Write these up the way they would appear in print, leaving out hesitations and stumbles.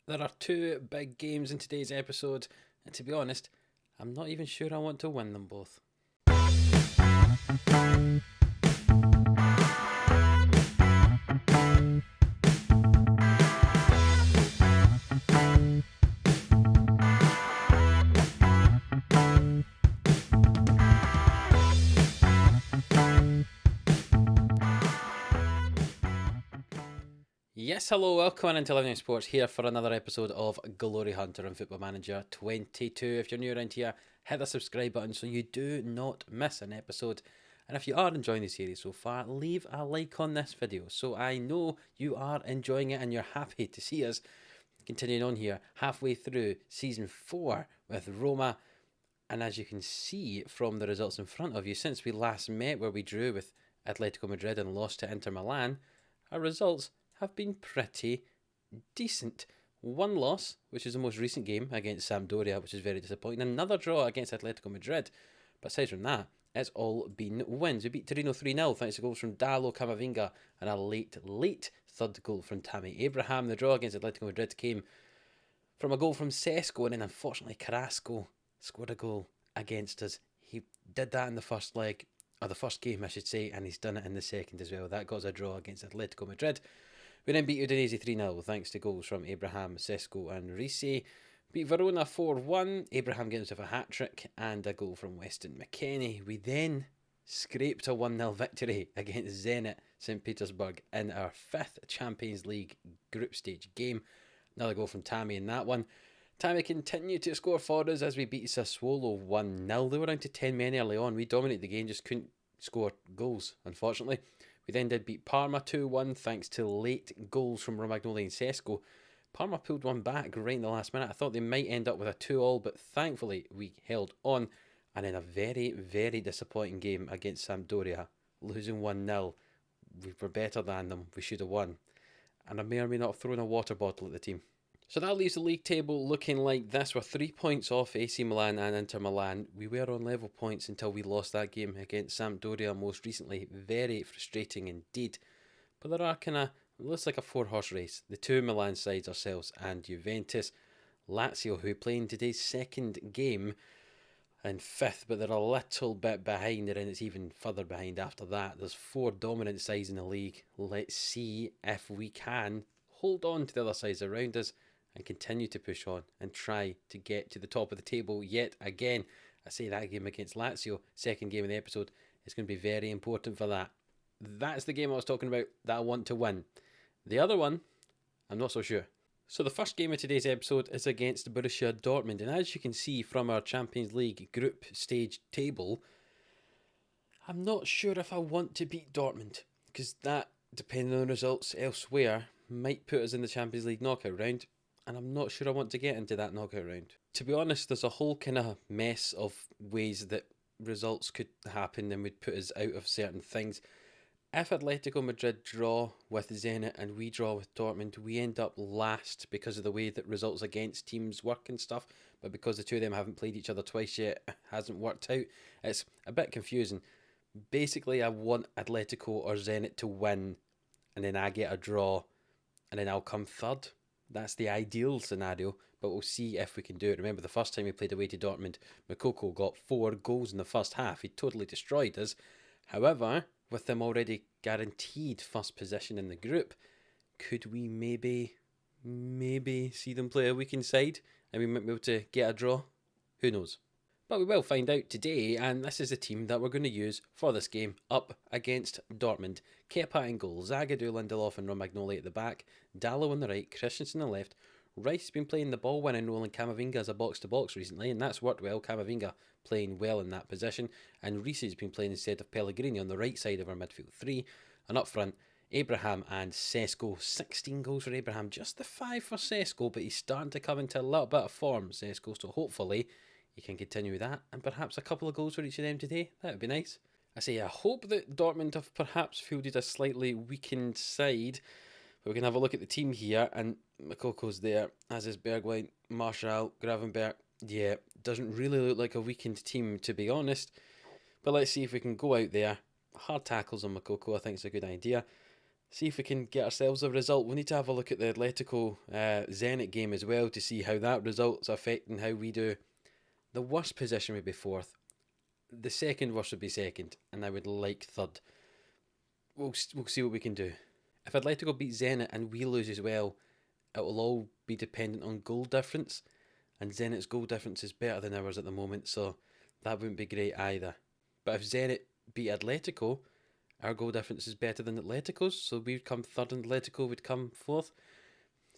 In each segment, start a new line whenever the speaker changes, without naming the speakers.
There are two big games in today's episode, and to be honest, I'm not even sure I want to win them both. Yes, hello, welcome on into Living Sports here for another episode of Glory Hunter and Football Manager 22. If you're new around here, hit the subscribe button so you do not miss an episode. And if you are enjoying the series so far, leave a like on this video so I know you are enjoying it and you're happy to see us continuing on here halfway through season 4 with Roma. And as you can see from the results in front of you, since we last met where we drew with Atletico Madrid and lost to Inter Milan, our results have been pretty decent. One loss, which is the most recent game against Sampdoria, which is very disappointing. Another draw against Atletico Madrid. But aside from that, it's all been wins. We beat Torino 3-0 thanks to goals from Dallo, Camavinga and a late third goal from Tammy Abraham. The draw against Atletico Madrid came from a goal from Sesko, and then unfortunately Carrasco scored a goal against us. He did that in the first leg, or the first game I should say, and he's done it in the second as well. That got us a draw against Atletico Madrid. We then beat Udinese 3-0 thanks to goals from Abraham, Sesko and Risi. Beat Verona 4-1, Abraham getting himself a hat-trick and a goal from Weston McKennie. We then scraped a 1-0 victory against Zenit St Petersburg in our 5th Champions League group stage game. Another goal from Tammy in that one. Tammy continued to score for us as we beat Sassuolo 1-0. They were down to 10 men early on. We dominated the game, just couldn't score goals, unfortunately. We then did beat Parma 2-1 thanks to late goals from Romagnoli and Sesko. Parma pulled one back right in the last minute. I thought they might end up with a 2-2, but thankfully we held on. And in a very, very disappointing game against Sampdoria, losing 1-0. We were better than them. We should have won. And I may or may not have thrown a water bottle at the team. So that leaves the league table looking like this. We're 3 points off AC Milan and Inter Milan. We were on level points until we lost that game against Sampdoria most recently. Very frustrating indeed. But there are looks like a 4-horse race. The two Milan sides, ourselves and Juventus. Lazio, who are playing today's second game, in 5th, but they're a little bit behind, and it's even further behind after that. There's 4 dominant sides in the league. Let's see if we can hold on to the other sides around us and continue to push on and try to get to the top of the table yet again. I say that game against Lazio, second game of the episode, is going to be very important for that. That's the game I was talking about that I want to win. The other one, I'm not so sure. So the first game of today's episode is against Borussia Dortmund, and as you can see from our Champions League group stage table, I'm not sure if I want to beat Dortmund, because that, depending on the results elsewhere, might put us in the Champions League knockout round, and I'm not sure I want to get into that knockout round. To be honest, there's a whole kind of mess of ways that results could happen and would put us out of certain things. If Atletico Madrid draw with Zenit and we draw with Dortmund, we end up last because of the way that results against teams work and stuff, but because the two of them haven't played each other twice yet, it hasn't worked out. It's a bit confusing. Basically, I want Atletico or Zenit to win, and then I get a draw, and then I'll come third. That's the ideal scenario, but we'll see if we can do it. Remember, the first time we played away to Dortmund, Moukoko got 4 goals in the first half. He totally destroyed us. However, with them already guaranteed first position in the group, could we maybe see them play a weekend side and we might be able to get a draw? Who knows? But we will find out today, and this is the team that we're going to use for this game up against Dortmund. Kepa in goal, Zagadou, Lindelof and Romagnoli at the back, Dallo on the right, Christensen on the left. Rice has been playing the ball-winning role in Camavinga as a box-to-box recently, and that's worked well. Camavinga playing well in that position, and Reece has been playing instead of Pellegrini on the right side of our midfield 3. And up front, Abraham and Sesko. 16 goals for Abraham, just the 5 for Sesko, but he's starting to come into a little bit of form, Sesko, so hopefully he can continue with that, and perhaps a couple of goals for each of them today. That would be nice. I hope that Dortmund have perhaps fielded a slightly weakened side. But we can have a look at the team here, and Mokoko's there, as is Bergwijn, Martial, Gravenberg. Yeah, doesn't really look like a weakened team, to be honest. But let's see if we can go out there. Hard tackles on Mokoko, I think is a good idea. see if we can get ourselves a result. We need to have a look at the Atletico Zenit game as well to see how that result's affecting how we do. The worst position would be fourth. The second worst would be second, and I would like third. We'll see what we can do. If Atletico beat Zenit and we lose as well, it will all be dependent on goal difference, and Zenit's goal difference is better than ours at the moment, so that wouldn't be great either. But if Zenit beat Atletico, our goal difference is better than Atletico's, so we'd come third and Atletico would come fourth.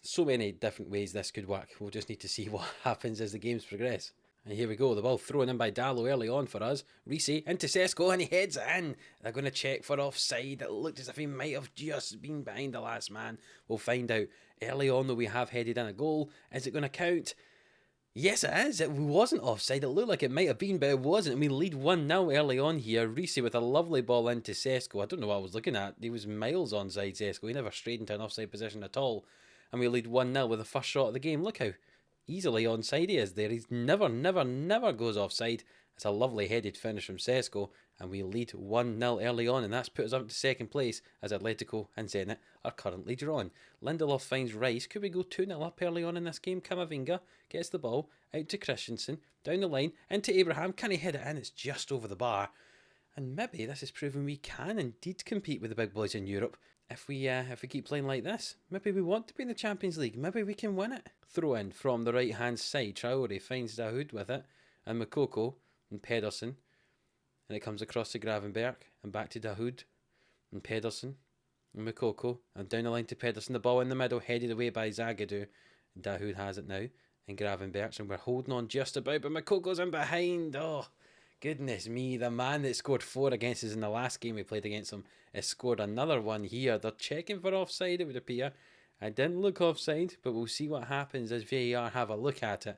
So many different ways this could work. We'll just need to see what happens as the games progress. And here we go, the ball thrown in by Dallo early on for us. Reece into Sesko and he heads it in. They're going to check for offside. It looked as if he might have just been behind the last man. We'll find out. Early on though, we have headed in a goal. Is it going to count? Yes it is. It wasn't offside. It looked like it might have been, but it wasn't. And we lead 1-0 early on here. Reece with a lovely ball into Sesko. I don't know what I was looking at. He was miles onside Sesko. He never strayed into an offside position at all. And we lead 1-0 with the first shot of the game. Look how easily onside he is there. He's never goes offside. It's a lovely headed finish from Sesko, and we lead 1-0 early on, and that's put us up to second place as Atletico and Zenit are currently drawn. Lindelof finds Rice. Could we go 2-0 up early on in this game? Camavinga gets the ball out to Christensen, down the line, into Abraham. Can he hit it in? It's just over the bar. And maybe this has proven we can indeed compete with the big boys in Europe. If we keep playing like this, maybe we want to be in the Champions League. Maybe we can win it. Throw in from the right hand side. Traore finds Dahoud with it, and Moukoko and Pedersen, and it comes across to Gravenberch and back to Dahoud and Pedersen and Moukoko and down the line to Pedersen. The ball in the middle, headed away by Zagadou. Dahoud has it now, and Gravenberch, and we're holding on just about, but Moukoko's in behind. Oh, goodness me, the man that scored 4 against us in the last game we played against him has scored another one here. They're checking for offside, it would appear. I didn't look offside, but we'll see what happens as VAR have a look at it.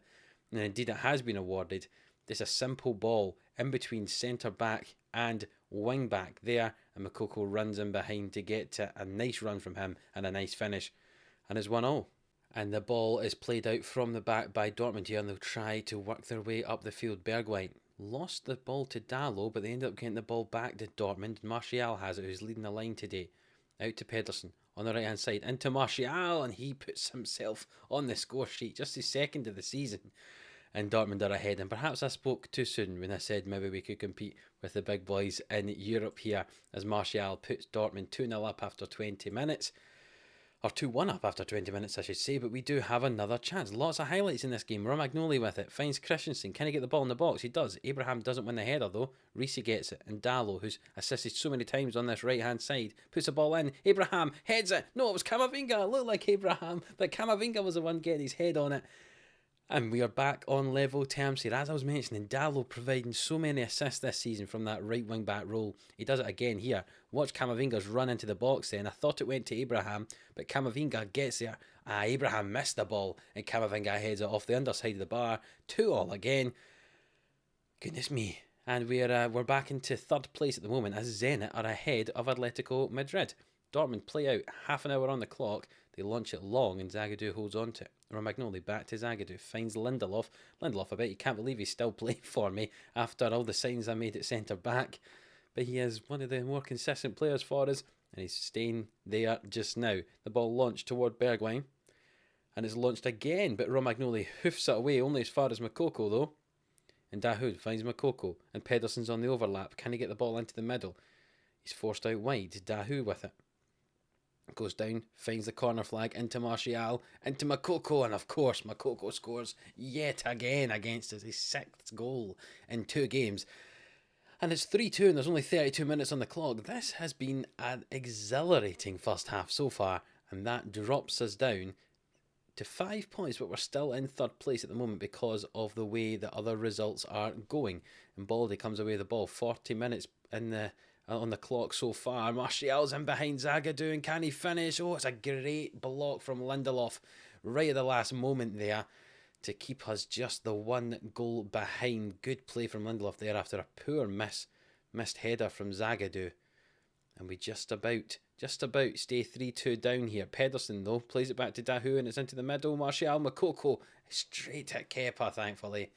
And indeed it has been awarded. There's a simple ball in between centre back and wing back there, and Moukoko runs in behind to get to a nice run from him and a nice finish. And it's 1-0. And the ball is played out from the back by Dortmund here, and they'll try to work their way up the field. Bergwijn lost the ball to Dallo, but they ended up getting the ball back to Dortmund. Martial has it, who's leading the line today. Out to Pedersen on the right hand side, into Martial, and he puts himself on the score sheet, just his second of the season. And Dortmund are ahead, and perhaps I spoke too soon when I said maybe we could compete with the big boys in Europe here, as Martial puts Dortmund 2-0 up after 20 minutes. Or 2-1 up after 20 minutes, I should say, but we do have another chance. Lots of highlights in this game. Romagnoli with it, finds Christensen. Can he get the ball in the box? He does. Abraham doesn't win the header, though. Reece gets it, and Dallo, who's assisted so many times on this right-hand side, puts the ball in. Abraham heads it. No, it was Camavinga. It looked like Abraham, but Camavinga was the one getting his head on it. And we are back on level terms here. As I was mentioning, Dallo providing so many assists this season from that right wing back role. He does it again here. Watch Camavinga's run into the box then. I thought it went to Abraham, but Camavinga gets there. Abraham missed the ball, and Camavinga heads it off the underside of the bar. 2-2 again. Goodness me. And we're back into third place at the moment, as Zenit are ahead of Atletico Madrid. Dortmund play out, half an hour on the clock. They launch it long, and Zagadou holds on to it. Romagnoli back to Zagadou, finds Lindelof. Lindelof, I bet you can't believe he's still playing for me after all the signs I made at centre back. But he is one of the more consistent players for us, and he's staying there just now. The ball launched toward Bergwijn, and it's launched again, but Romagnoli hoofs it away, only as far as Moukoko though. And Dahoud finds Moukoko, and Pedersen's on the overlap. Can he get the ball into the middle? He's forced out wide. Dahoud with it. Goes down, finds the corner flag, into Martial, into Moukoko, and of course Moukoko scores yet again against us, his 6th goal in 2 games. And it's 3-2 and there's only 32 minutes on the clock. This has been an exhilarating first half so far, and that drops us down to 5 points, but we're still in third place at the moment because of the way the other results are going. And Baldy comes away with the ball, 40 minutes on the clock so far. Martial's in behind Zagadou, and can he finish? Oh, it's a great block from Lindelof right at the last moment there to keep us just the 1 goal behind. Good play from Lindelof there after a poor missed header from Zagadou. And we just about stay 3-2 down here. Pedersen though plays it back to Dahoud, and it's into the middle. Martial, Moukoko straight at Kepa, thankfully,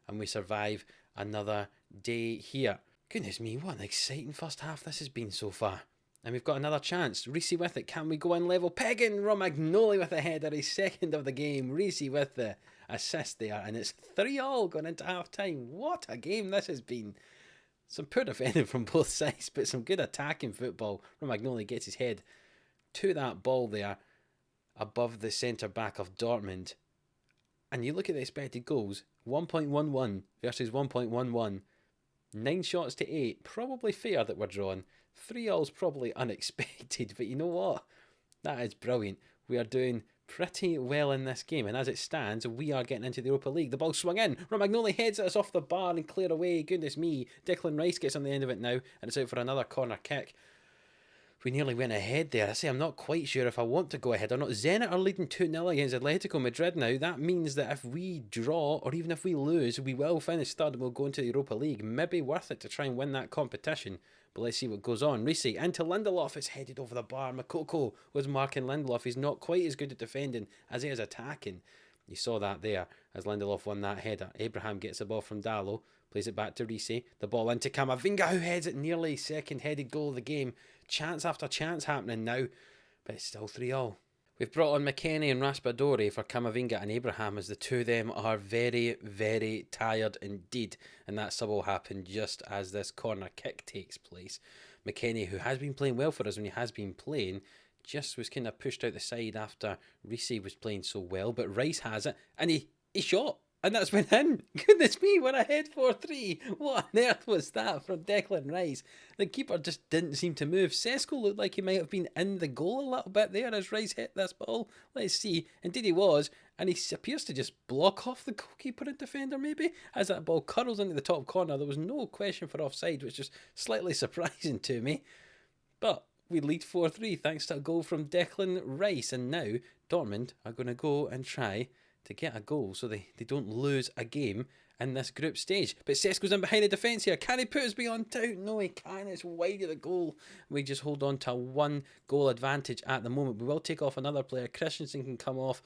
and we survive another day here. Goodness me, what an exciting first half this has been so far. And we've got another chance. Reese with it. Can we go in level pegging? Romagnoli with a header. His second of the game. Reese with the assist there. And it's 3-3 going into half time. What a game this has been. Some poor defending from both sides, but some good attacking football. Romagnoli gets his head to that ball there above the centre back of Dortmund. And you look at the expected goals. 1.11 versus 1.11. 9 shots to 8. Probably fair that we're drawn. 3-3's probably unexpected, but you know what? That is brilliant. We are doing pretty well in this game, and as it stands, we are getting into the Europa League. The ball swung in. Romagnoli heads us off the bar and clear away. Goodness me. Declan Rice gets on the end of it now, and it's out for another corner kick. We nearly went ahead there. I say I'm not quite sure if I want to go ahead or not. Zenit are leading 2-0 against Atletico Madrid now. That means that if we draw, or even if we lose, we will finish third and we'll go into the Europa League. Maybe worth it to try and win that competition. But let's see what goes on. Reese into Lindelof. It's headed over the bar. Makoko was marking Lindelof. He's not quite as good at defending as he is attacking. You saw that there as Lindelof won that header. Abraham gets the ball from Dallo. Plays it back to Reese. The ball into Camavinga, who heads it nearly. Second headed goal of the game. Chance after chance happening now. But it's still 3-3. We've brought on McKennie and Raspadori for Camavinga and Abraham, as the two of them are very, very tired indeed. And that sub will happen just as this corner kick takes place. McKennie, who has been playing well for us when he has been playing, just was kind of pushed out the side after Reese was playing so well. But Rice has it, and he shot. And that's went in. Goodness me, we're ahead 4-3. What on earth was that from Declan Rice? The keeper just didn't seem to move. Sesko looked like he might have been in the goal a little bit there as Rice hit this ball. Let's see. Indeed he was. And he appears to just block off the goalkeeper and defender maybe. As that ball curls into the top corner. There was no question for offside, which is slightly surprising to me. But we lead 4-3 thanks to a goal from Declan Rice. And now Dortmund are going to go and try to get a goal so they don't lose a game in this group stage. But Sesko's in behind the defence here. Can he put us beyond doubt? No, he can't. It's wide of the goal. We just hold on to a 1 goal advantage at the moment. We will take off another player. Christensen can come off.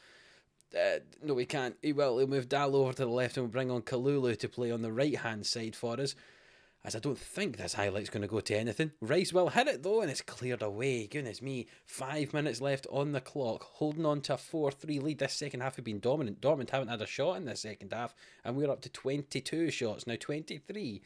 No, we can't. He will. He'll move Dallo over to the left and we'll bring on Kalulu to play on the right-hand side for us. As I don't think this highlight's going to go to anything. Rice will hit it though, and it's cleared away. Goodness me. 5 minutes left on the clock. Holding on to a 4-3 lead. This second half have been dominant. Dortmund haven't had a shot in this second half, and we're up to 22 shots. Now 23.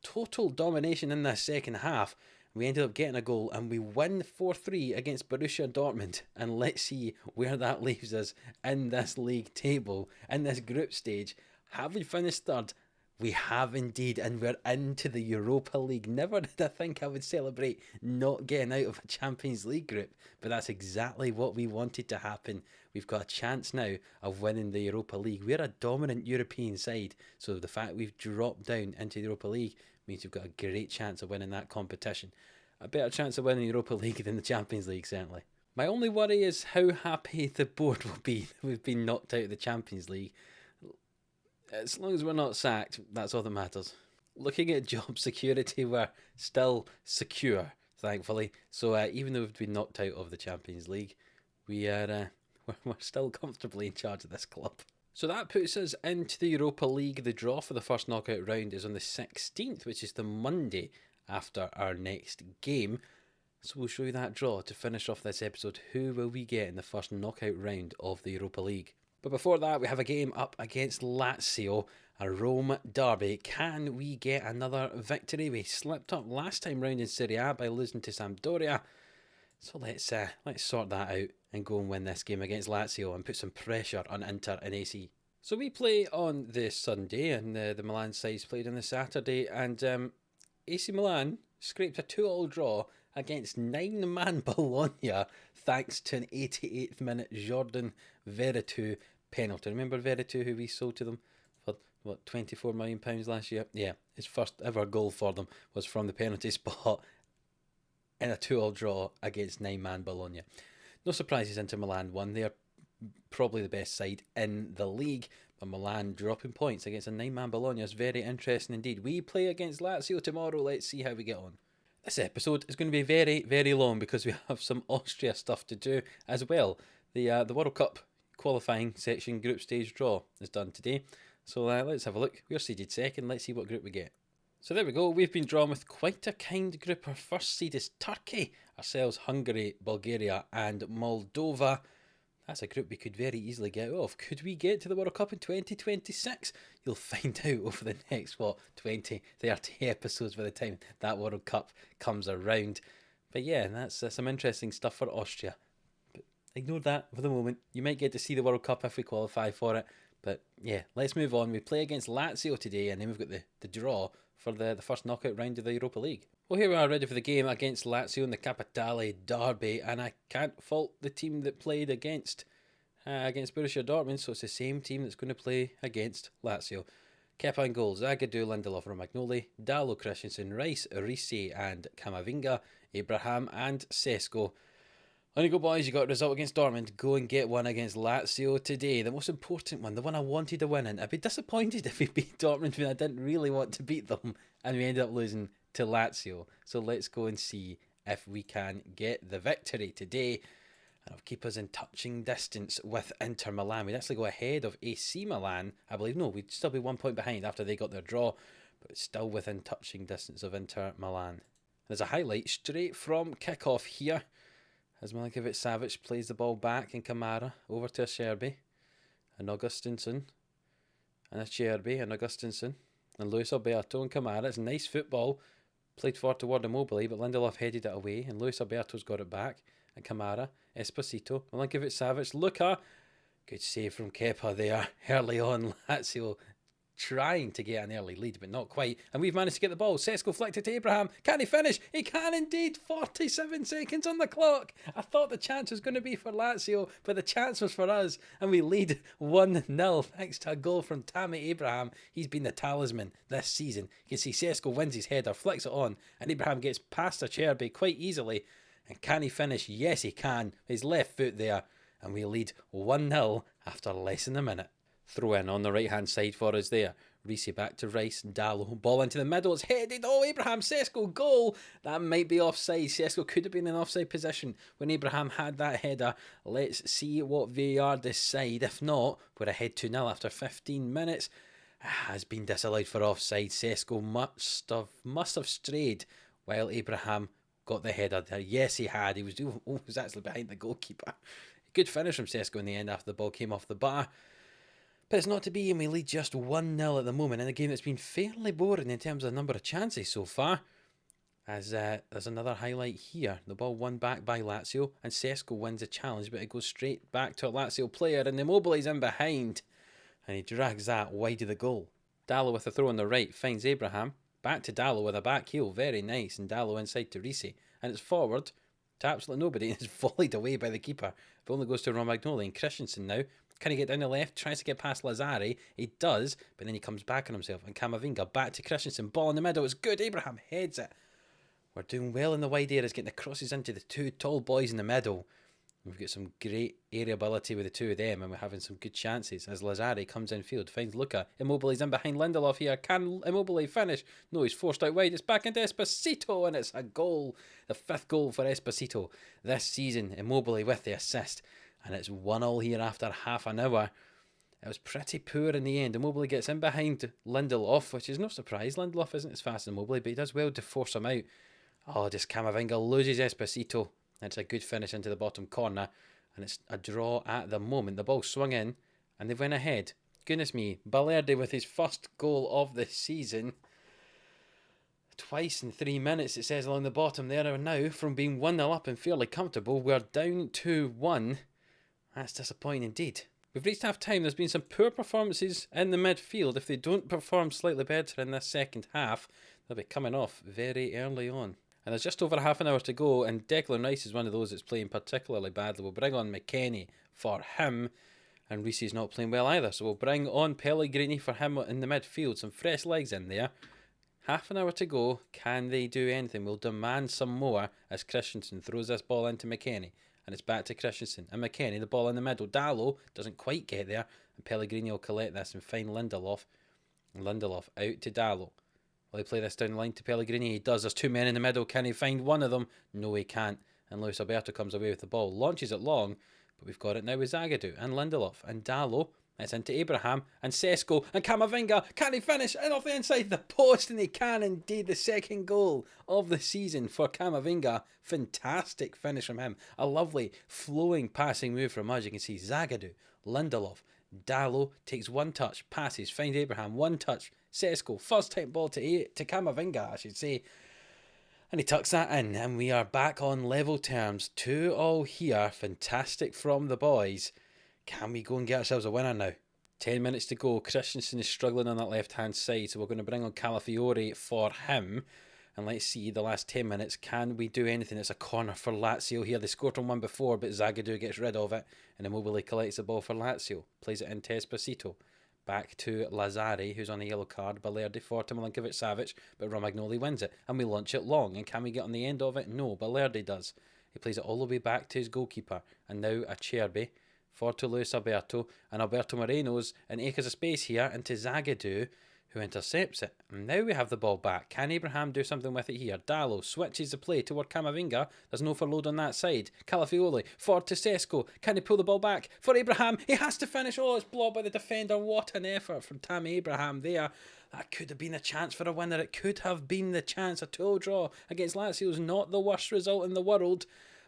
Total domination in this second half. We ended up getting a goal, and we win 4-3 against Borussia Dortmund. And let's see where that leaves us in this league table, in this group stage. Have we finished third? We have indeed, and we're into the Europa League. Never did I think I would celebrate not getting out of a Champions League group, but that's exactly what we wanted to happen. We've got a chance now of winning the Europa League. We're a dominant European side, so the fact we've dropped down into the Europa League means we've got a great chance of winning that competition. A better chance of winning the Europa League than the Champions League, certainly. My only worry is how happy the board will be that we've been knocked out of the Champions League. As long as we're not sacked, that's all that matters. Looking at job security, we're still secure, thankfully. So even though we've been knocked out of the Champions League, we're still comfortably in charge of this club. So that puts us into the Europa League. The draw for the first knockout round is on the 16th, which is the Monday after our next game. So we'll show you that draw to finish off this episode. Who will we get in the first knockout round of the Europa League? But before that, we have a game up against Lazio, a Rome derby. Can we get another victory? We slipped up last time round in SerieA by losing to Sampdoria. So let's sort that out and go and win this game against Lazio and put some pressure on Inter and AC. So we play on this Sunday, and the Milan sides played on the Saturday, and AC Milan scraped a 2-2 draw against 9-man Bologna thanks to an 88th minute Jordan Veretout penalty. Remember Veretout, who we sold to them for £24 million last year? Yeah, his first ever goal for them was from the penalty spot in a 2-2 draw against 9-man Bologna. No surprises, Inter Milan won. They are probably the best side in the league, but Milan dropping points against a 9-man Bologna is very interesting indeed. We play against Lazio tomorrow. Let's see how we get on. This episode is going to be very, very long because we have some Austria stuff to do as well. The World Cup qualifying section group stage draw is done today. So let's have a look. We're seeded second. Let's see what group we get. So there we go, we've been drawn with quite a kind group. Our first seed is Turkey, ourselves Hungary, Bulgaria and Moldova. That's a group we could very easily get out of. Could we get to the World Cup in 2026? You'll find out over the next, 20, 30 episodes by the time that World Cup comes around. But yeah, that's some interesting stuff for Austria. But ignore that for the moment. You might get to see the World Cup if we qualify for it. But yeah, let's move on. We play against Lazio today, and then we've got the draw for the first knockout round of the Europa League. Well, here we are ready for the game against Lazio in the Capitale derby, and I can't fault the team that played against Borussia Dortmund, so it's the same team that's going to play against Lazio. Kepa in goal, Zagadou, Lindelof, Romagnoli, Dalot, Christensen, Rice, Risi and Camavinga, Abraham and Sesko. On you go, boys, you got a result against Dortmund. Go and get one against Lazio today. The most important one, the one I wanted to win in. I'd be disappointed if we beat Dortmund when I didn't really want to beat them and we ended up losing to Lazio. So let's go and see if we can get the victory today. And it'll keep us in touching distance with Inter Milan. We'd actually go ahead of AC Milan, I believe. No, we'd still be 1 point behind after they got their draw, but it's still within touching distance of Inter Milan. There's a highlight straight from kickoff here, as Milinkovic-Savic plays the ball back in Kamara over to Acerbi and Augustinsson and Acerbi and Augustinsson and Luis Alberto and Kamara. It's nice football played forward toward Immobile, but Lindelof headed it away and Luis Alberto's got it back. And Kamara, Esposito, Milinkovic-Savic, Luka. Good save from Kepa there early on. Lazio trying to get an early lead, but not quite. And we've managed to get the ball. Sesko flicked it to Abraham. Can he finish? He can indeed. 47 seconds on the clock. I thought the chance was going to be for Lazio, but the chance was for us. And we lead 1-0 thanks to a goal from Tammy Abraham. He's been the talisman this season. You can see Sesko wins his header, flicks it on, and Abraham gets past Acerbi quite easily. And can he finish? Yes, he can. His left foot there. And we lead 1-0 after less than a minute. Throw in on the right-hand side for us there. Risi back to Rice. Dalot. Ball into the middle. It's headed. Oh, Abraham. Sesko. Goal. That might be offside. Sesko could have been in offside position when Abraham had that header. Let's see what VAR decide. If not, we're ahead 2-0 after 15 minutes. Has been disallowed for offside. Sesko must have strayed while Abraham got the header there. Yes, he had. He was actually behind the goalkeeper. Good finish from Sesko in the end after the ball came off the bar. But it's not to be, and we lead just 1-0 at the moment in a game that's been fairly boring in terms of the number of chances so far. As there's another highlight here. The ball won back by Lazio, and Sesko wins a challenge, but it goes straight back to a Lazio player, and Immobile's in behind, and he drags that wide of the goal. Dalot with a throw on the right finds Abraham. Back to Dalot with a back heel, very nice, and Dalot inside to Risi, and it's forward to absolutely nobody, and it's volleyed away by the keeper. It only goes to Romagnoli, and Christensen now. Can he get down the left? Tries to get past Lazzari. He does, but then he comes back on himself. And Camavinga back to Christensen. Ball in the middle. It's good. Abraham heads it. We're doing well in the wide areas, getting the crosses into the two tall boys in the middle. We've got some great area ability with the two of them, and we're having some good chances as Lazzari comes in field, finds Luka. Immobile's in behind Lindelof here. Can Immobile finish? No, he's forced out wide. It's back into Esposito, and it's a goal. The 5th goal for Esposito this season. Immobile with the assist. And it's 1-1 here after half an hour. It was pretty poor in the end. Immobile gets in behind Lindelof, which is no surprise. Lindelof isn't as fast as Immobile, but he does well to force him out. Oh, just Camavinga loses Esposito. It's a good finish into the bottom corner. And it's a draw at the moment. The ball swung in, and they went ahead. Goodness me. Balerdi with his first goal of the season. Twice in 3 minutes, it says along the bottom there. And now, from being 1-0 up and fairly comfortable, we're down 2-1. That's disappointing indeed. We've reached half time. There's been some poor performances in the midfield. If they don't perform slightly better in this second half, they'll be coming off very early on. And there's just over half an hour to go, and Declan Rice is one of those that's playing particularly badly. We'll bring on McKennie for him, and Reese's not playing well either. So we'll bring on Pellegrini for him in the midfield. Some fresh legs in there. Half an hour to go. Can they do anything? We'll demand some more as Christensen throws this ball into McKennie. And it's back to Christensen. And McKennie, the ball in the middle. Dalot doesn't quite get there. And Pellegrini will collect this and find Lindelof. And Lindelof out to Dalot. Will he play this down the line to Pellegrini? He does. There's 2 men in the middle. Can he find one of them? No, he can't. And Luis Alberto comes away with the ball. Launches it long. But we've got it now with Zagadou and Lindelof. And Dalot It's into Abraham and Sesko and Camavinga. Can he finish? And off the inside the post, and he can indeed. The second goal of the season for Camavinga. Fantastic finish from him. A lovely flowing passing move from us. You can see Zagadou, Lindelof, Dalot takes one touch, passes, finds Abraham, one touch, Sesko, first time ball to Camavinga, I should say. And he tucks that in, and we are back on level terms. 2-2 here. Fantastic from the boys. Can we go and get ourselves a winner now? 10 minutes to go. Christensen is struggling on that left-hand side, so we're going to bring on Calafiore for him. And let's see, the last 10 minutes, can we do anything? It's a corner for Lazio here. They scored on one before, but Zagadou gets rid of it. And Immobile collects the ball for Lazio. Plays it into Esposito. Back to Lazzari, who's on a yellow card. Balerdi for Milinkovic-Savic, but Romagnoli wins it. And we launch it long. And can we get on the end of it? No, Balerdi does. He plays it all the way back to his goalkeeper. And now Acerbi for Luis Alberto. And Alberto Moreno's in acres of space here into Zagadou, who intercepts it. And now we have the ball back. Can Abraham do something with it here? Dalot switches the play toward Camavinga. There's no overload on that side. Calafiore for Sesko. Can he pull the ball back for Abraham? He has to finish. Oh, it's blocked by the defender. What an effort from Tammy Abraham there. That could have been a chance for a winner. It could have been the chance. A 2-2 draw against Lazio is not the worst result in the world.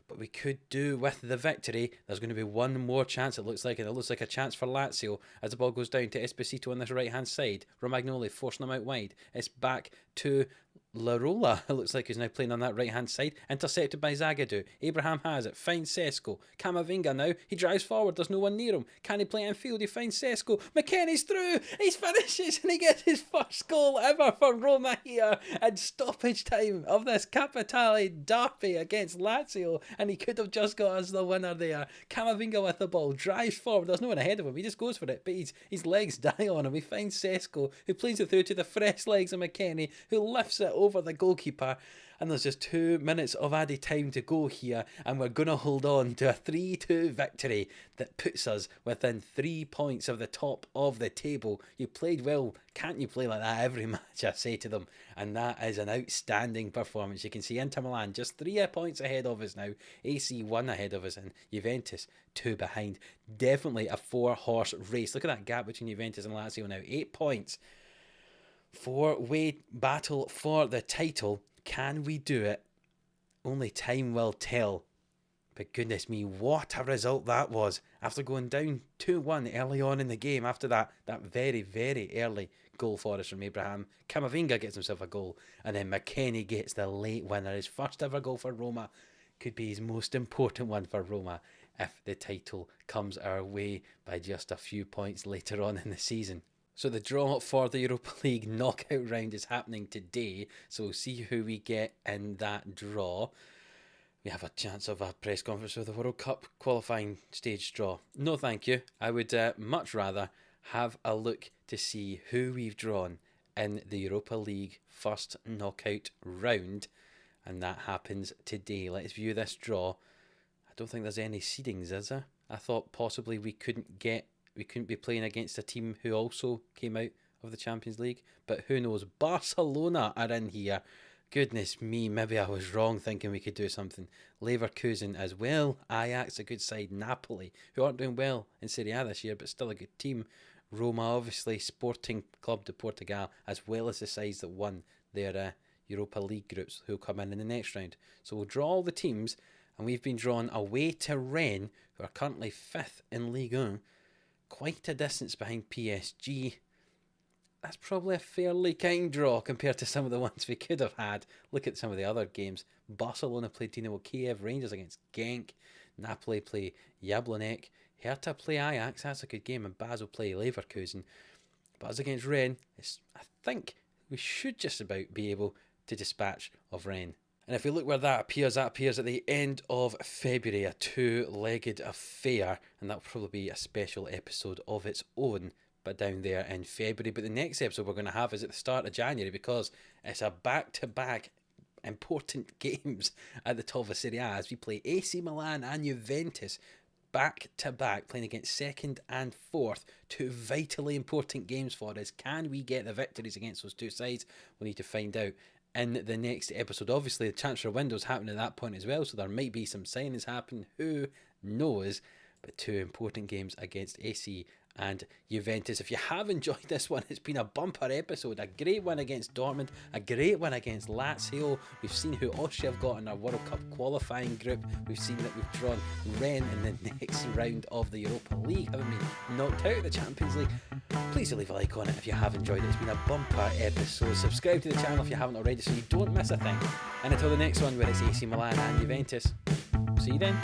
But we could do with the victory. There's going to be one more chance, it looks like, and it looks like a chance for Lazio as the ball goes down to Esposito on this right-hand side. Romagnoli forcing him out wide. It's back to Larola, it looks like he's now playing on that right-hand side. Intercepted by Zagadou. Abraham has it. Finds Sesko. Camavinga now. He drives forward. There's no one near him. Can he play in field? He finds Sesko. McKennie's through. He finishes and he gets his first goal ever for Roma here in stoppage time of this Capitale derby against Lazio. And he could have just got us the winner there. Camavinga with the ball. Drives forward. There's no one ahead of him. He just goes for it. But his legs die on him. He finds Sesko, who plays it through to the fresh legs of McKennie, who lifts it over the goalkeeper. And there's just 2 minutes of added time to go here, and we're going to hold on to a 3-2 victory that puts us within 3 points of the top of the table. You played well. Can't you play like that every match, I say to them. And that is an outstanding performance. You can see Inter Milan just 3 points ahead of us now. AC 1 ahead of us, and Juventus 2 behind. Definitely a 4-horse race. Look at that gap between Juventus and Lazio now. 8 points. 4-way battle for the title. Can we do it? Only time will tell. But goodness me, what a result that was. After going down 2-1 early on in the game, after that very, very early goal for us from Abraham, Camavinga gets himself a goal, and then McKennie gets the late winner. His first ever goal for Roma. Could be his most important one for Roma if the title comes our way by just a few points later on in the season. So the draw for the Europa League knockout round is happening today. So we'll see who we get in that draw. We have a chance of a press conference with the World Cup qualifying stage draw. No thank you. I would much rather have a look to see who we've drawn in the Europa League first knockout round. And that happens today. Let's view this draw. I don't think there's any seedings, is there? I thought possibly we couldn't be playing against a team who also came out of the Champions League. But who knows? Barcelona are in here. Goodness me, maybe I was wrong thinking we could do something. Leverkusen as well. Ajax, a good side. Napoli, who aren't doing well in SerieA this year, but still a good team. Roma, obviously. Sporting Club de Portugal, as well as the sides that won their Europa League groups, who'll come in the next round. So we'll draw all the teams, and we've been drawn away to Rennes, who are currently 5th in Ligue 1. Quite a distance behind PSG. That's probably a fairly kind draw compared to some of the ones we could have had. Look at some of the other games. Barcelona played Dinamo Kiev, Rangers against Genk, Napoli play Jablonec, Hertha play Ajax, that's a good game, and Basel play Leverkusen. But as against Rennes, I think we should just about be able to dispatch of Rennes. And if we look where that appears at the end of February, a 2-legged affair, and that'll probably be a special episode of its own, but down there in February. But the next episode we're going to have is at the start of January, because it's a back-to-back important games at the top of SerieA as we play AC Milan and Juventus back-to-back, playing against 2nd and 4th, 2 vitally important games for us. Can we get the victories against those 2 sides? We'll need to find out in the next episode. Obviously, the transfer window's happening at that point as well, so there might be some signings happen. Who knows? But 2 important games against AC and Juventus. If you have enjoyed this one, it's been a bumper episode. A great win against Dortmund, a great win against Lazio. We've seen who Austria have got in our World Cup qualifying group. We've seen that we've drawn Rennes in the next round of the Europa League, haven't been knocked out of the Champions League. Please do leave a like on it if you have enjoyed it. It's been a bumper episode. Subscribe to the channel if you haven't already so you don't miss a thing. And until the next one where it's AC Milan and Juventus, see you then.